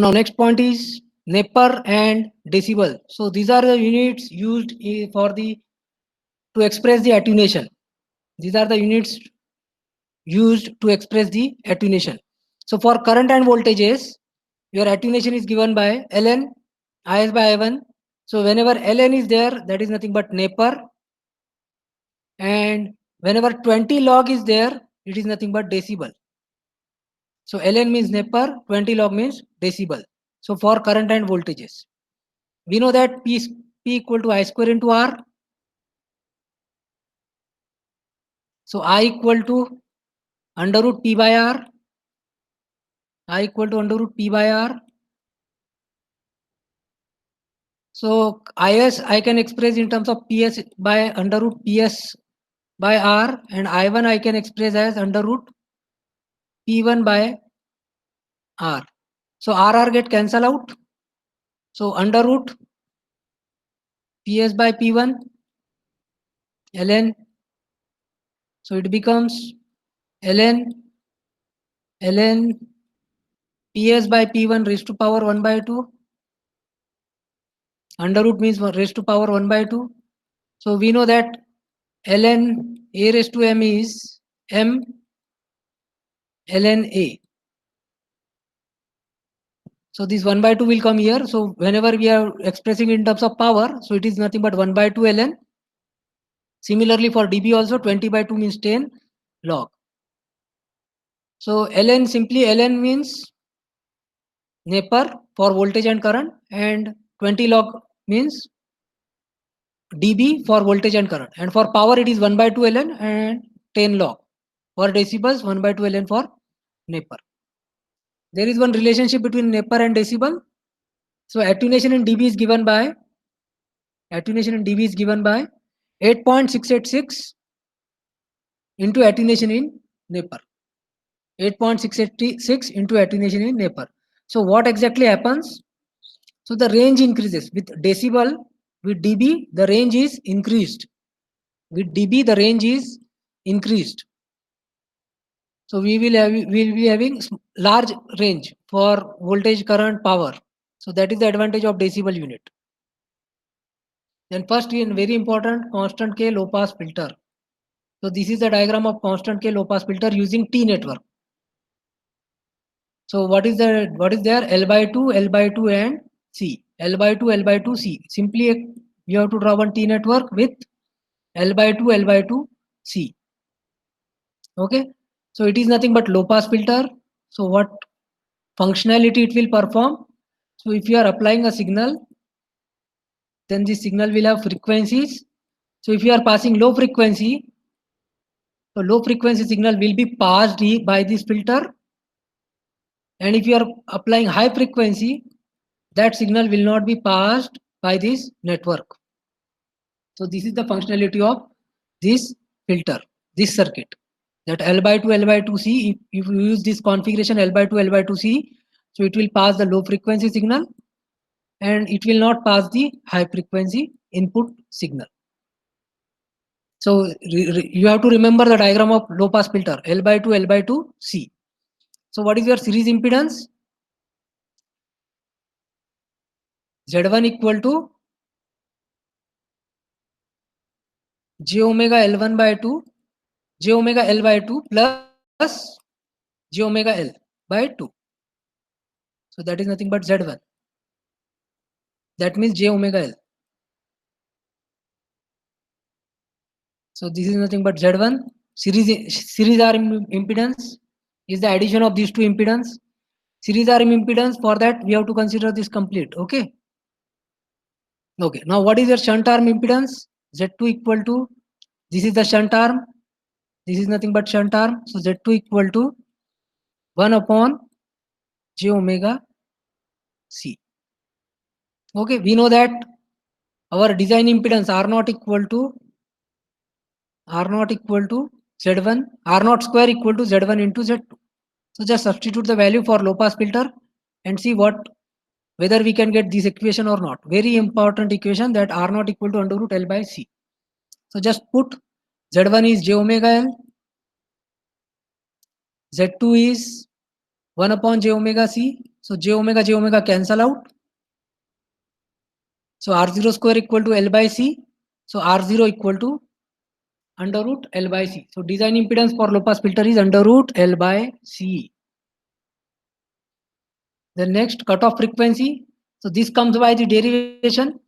Now next point is Nepper and decibel. So these are the units used for the to express the attenuation. These are the units used to express the attenuation. So for current and voltages, your attenuation is given by ln is by I1. So whenever ln is there, that is nothing but Nepper, and whenever 20 log is there, it is nothing but decibel. So ln means Nepper, 20 log means decibel. So for current and voltages, we know that P equal to I square into R. So I equal to under root P by R. I equal to under root P by R. So Is I can express in terms of PS by under root PS by R, and I1 I can express as under root P1 by R. So RR get cancel out. So under root PS by P1 ln. So it becomes ln PS by P1 raised to power 1 by 2. Under root means raised to power 1 by 2. So we know that ln A raised to M is M ln A. So this 1 by 2 will come here. So whenever we are expressing in terms of power, so it is nothing but 1 by 2 ln. Similarly for dB also 20 by 2 means 10 log. So ln simply ln means Nepper for voltage and current, and 20 log means dB for voltage and current, and for power it is 1 by 2 ln and 10 log. For decibels 1 by 2 ln for Nepper. There is one relationship between Nepper and decibel. So attenuation in dB is given by 8.686 into attenuation in Nepper. 8.686 into attenuation in Nepper. So what exactly happens? So the range increases with decibel. With dB the range is increased. With dB the range is increased. So we will be having large range for voltage, current, power. So that is the advantage of decibel unit. Then first, in very important, constant K low pass filter. So this is the diagram of constant K low pass filter using T network. So what is there? L by 2, L by 2 and C. L by 2, L by 2, C. Simply you have to draw one T network with L by 2, L by 2, C. Okay. So it is nothing but low pass filter. So what functionality it will perform? So if you are applying a signal, then this signal will have frequencies. So if you are passing low frequency, so low frequency signal will be passed by this filter, and if you are applying high frequency, that signal will not be passed by this network. So this is the functionality of this filter, this circuit, that L by 2, L by 2 C. If you use this configuration L by 2, L by 2 C, so it will pass the low frequency signal and it will not pass the high frequency input signal. So you have to remember the diagram of low pass filter, L by 2, L by 2 C. So what is your series impedance? Z1 equal to j omega L1 by 2, j omega L by 2 plus j omega L by 2. So that is nothing but Z1. That means j omega L. So this is nothing but Z1. Series RM impedance is the addition of these two impedance. Series RM impedance, for that we have to consider this complete. Okay. Okay. Now what is your shunt arm impedance? Z2 equal to, this is the shunt arm. This is nothing but shunt arm. So Z2 equal to 1 upon j omega C. Okay. We know that our design impedance R0 equal to Z1, R0 square equal to Z1 into Z2. So just substitute the value for low pass filter and see whether we can get this equation or not. Very important equation, that R0 equal to under root L by C. So just put Z1 is j omega L, Z2 is 1 upon j omega C. So j omega cancel out. So R0 square equal to L by C. So R0 equal to under root L by C. So design impedance for low pass filter is under root L by C. The next cutoff frequency. So this comes by the derivation.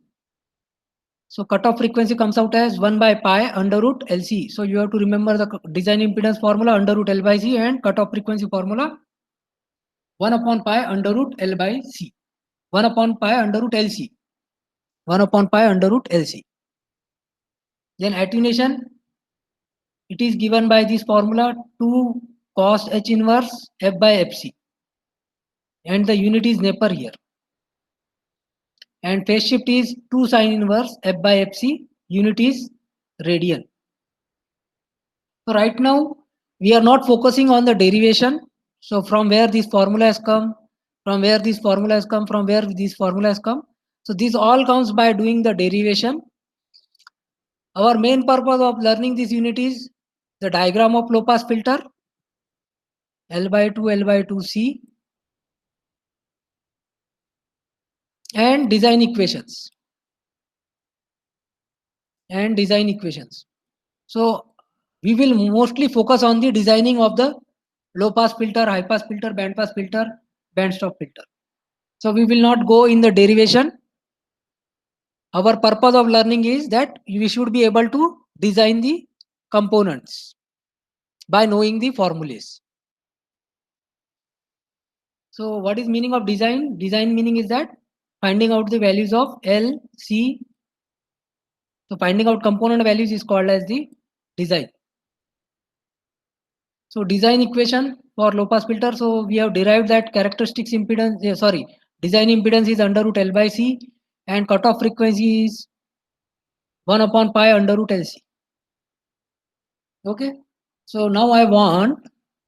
So cutoff frequency comes out as 1 by pi under root LC. So you have to remember the design impedance formula under root L by C and cutoff frequency formula 1 upon pi under root L by C. 1 upon pi under root LC. 1 upon pi under root LC. Then attenuation, it is given by this formula 2 cos H inverse F by FC. And the unit is Napier here. And phase shift is 2 sin inverse F by FC. Unit is radian. So right now we are not focusing on the derivation. So from where this formula has come, from where this formula has come, from where this formula has come. So this all comes by doing the derivation. Our main purpose of learning this unit is the diagram of low pass filter, L by 2 C, and design equations. So we will mostly focus on the designing of the low pass filter, high pass filter, band pass filter, band stop filter. So we will not go in the derivation. Our purpose of learning is that we should be able to design the components by knowing the formulas. So what is meaning of design? Design meaning is that finding out the values of L, C. So finding out component values is called as the design. So design equation for low pass filter. So we have derived that characteristics impedance, design impedance is under root L by C and cutoff frequency is 1 upon pi under root LC. Okay. So now I want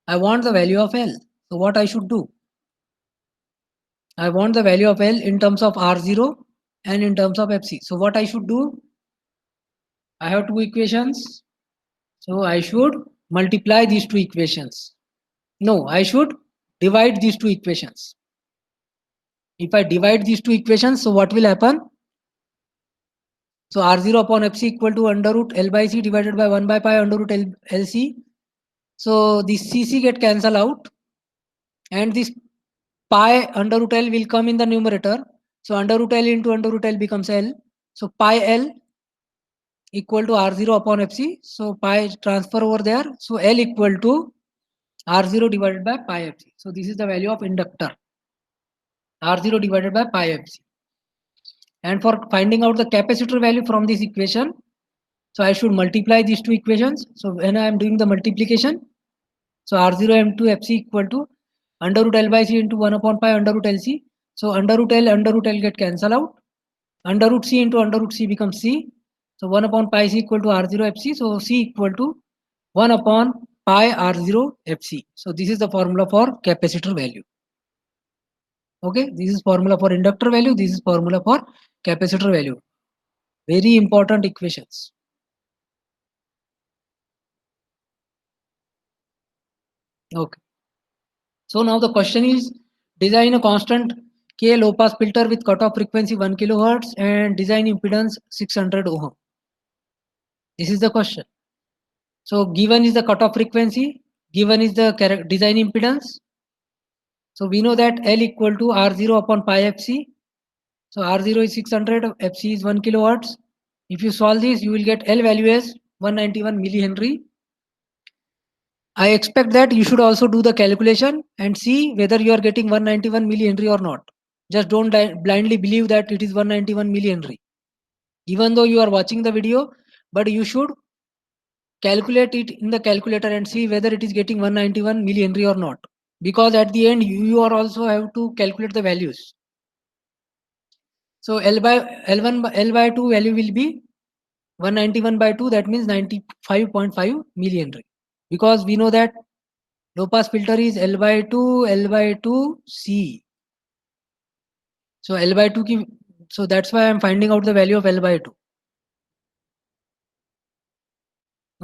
the value of L. So what I should do? I want the value of L in terms of R0 and in terms of FC. So what I should do? I have two equations. So I should multiply these two equations. No, I should divide these two equations. If I divide these two equations, so what will happen? So R0 upon FC equal to under root L by C divided by 1 by pi under root LC. So this CC get cancelled out and this pi under root L will come in the numerator. So under root L into under root L becomes L. So pi L equal to R0 upon FC. So pi transfer over there. So L equal to R0 divided by pi FC. So this is the value of inductor. R0 divided by pi FC. And for finding out the capacitor value from this equation, so I should multiply these two equations. So when I am doing the multiplication, so R0 M2 FC equal to under root L by C into 1 upon pi under root LC. So under root L get cancel out. Under root C into under root C becomes C. So 1 upon pi C equal to R0 FC. So C equal to 1 upon pi R0 FC. So this is the formula for capacitor value. Okay, this is formula for inductor value. This is formula for capacitor value. Very important equations. Okay. So now the question is, design a constant K low pass filter with cutoff frequency 1 kilohertz and design impedance 600 ohm. This is the question. So given is the cutoff frequency, given is the design impedance. So we know that L equal to R0 upon pi FC. So R0 is 600, FC is 1 kilohertz. If you solve this, you will get L value as 191 millihenry. I expect that you should also do the calculation and see whether you are getting 191 millihenry or not. Just don't blindly believe that it is 191 millihenry. Even though you are watching the video, but you should calculate it in the calculator and see whether it is getting 191 millihenry or not. Because at the end, you are also have to calculate the values. So L by 2 value will be 191 by 2, that means 95.5 millihenry. Because we know that low pass filter is L by 2 C. So L by 2 so that's why I'm finding out the value of L by 2.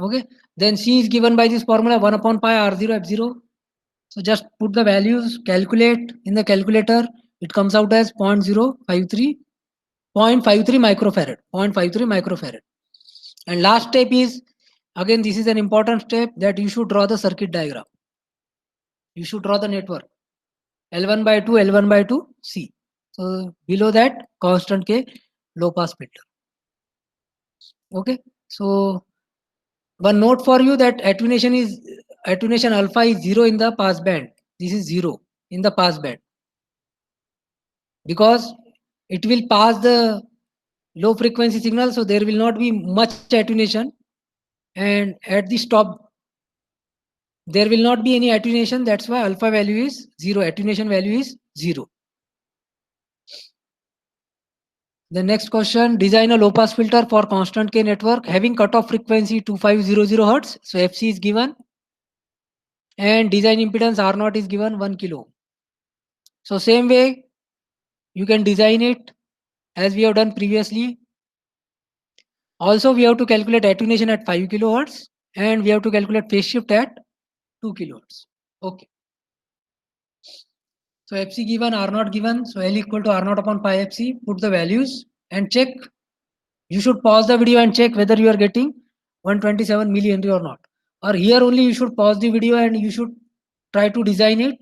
Okay, then C is given by this formula 1 upon pi R0 F0. So just put the values, calculate in the calculator. It comes out as 0.053, 0.53 microfarad, 0.53 microfarad. And last step is, again, this is an important step, that you should draw the circuit diagram. You should draw the network L1 by 2, L1 by 2, C. So below that, constant K, low pass filter. Okay. So one note for you, that attenuation alpha is 0 in the pass band. This is 0 in the pass band, because it will pass the low frequency signal, so there will not be much attenuation, and at the stop there will not be any attenuation. That's why alpha value is 0, attenuation value is 0. The next question, design a low pass filter for constant K network having cutoff frequency 2500 Hertz. So FC is given and design impedance R0 is given 1 kilo. So same way you can design it as we have done previously. Also we have to calculate attenuation at 5 kilohertz and we have to calculate phase shift at 2 kilohertz. Okay. So FC given, R0 given. So L equal to R0 upon pi FC. Put the values and check. You should pause the video and check whether you are getting 127 millihenry or not. Or here only you should pause the video and you should try to design it.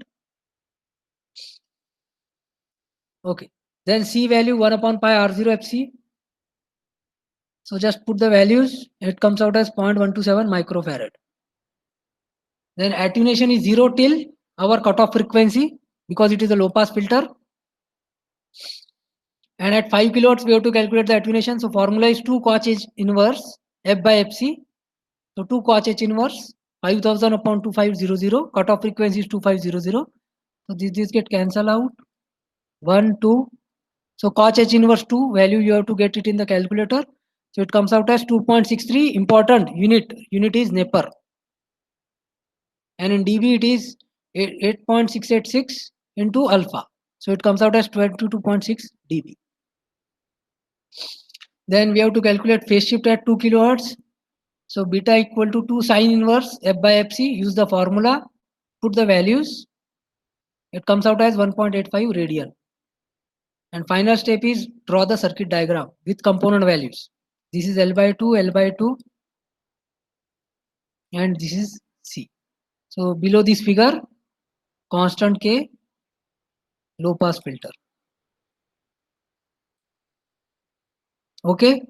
Okay. Then C value 1 upon pi R0 FC. So just put the values. It comes out as 0.127 microfarad. Then attenuation is 0 till our cutoff frequency, because it is a low pass filter. And at 5 kilohertz we have to calculate the attenuation. So formula is 2 Koch H inverse F by FC. So 2 Koch H inverse 5000 upon 2500. Cutoff frequency is 2500. So this get cancel out. 1, 2. So Koch H inverse 2 value you have to get it in the calculator. So it comes out as 2.63. Important unit is Nepper. And in dB it is 8.686 into alpha. So it comes out as 22.6 dB. Then we have to calculate phase shift at 2 kilohertz. So beta equal to 2 sine inverse F by FC. Use the formula, put the values. It comes out as 1.85 radian. And final step is draw the circuit diagram with component values. This is L by 2, L by 2, and this is C. So below this figure, constant K, low pass filter. Okay.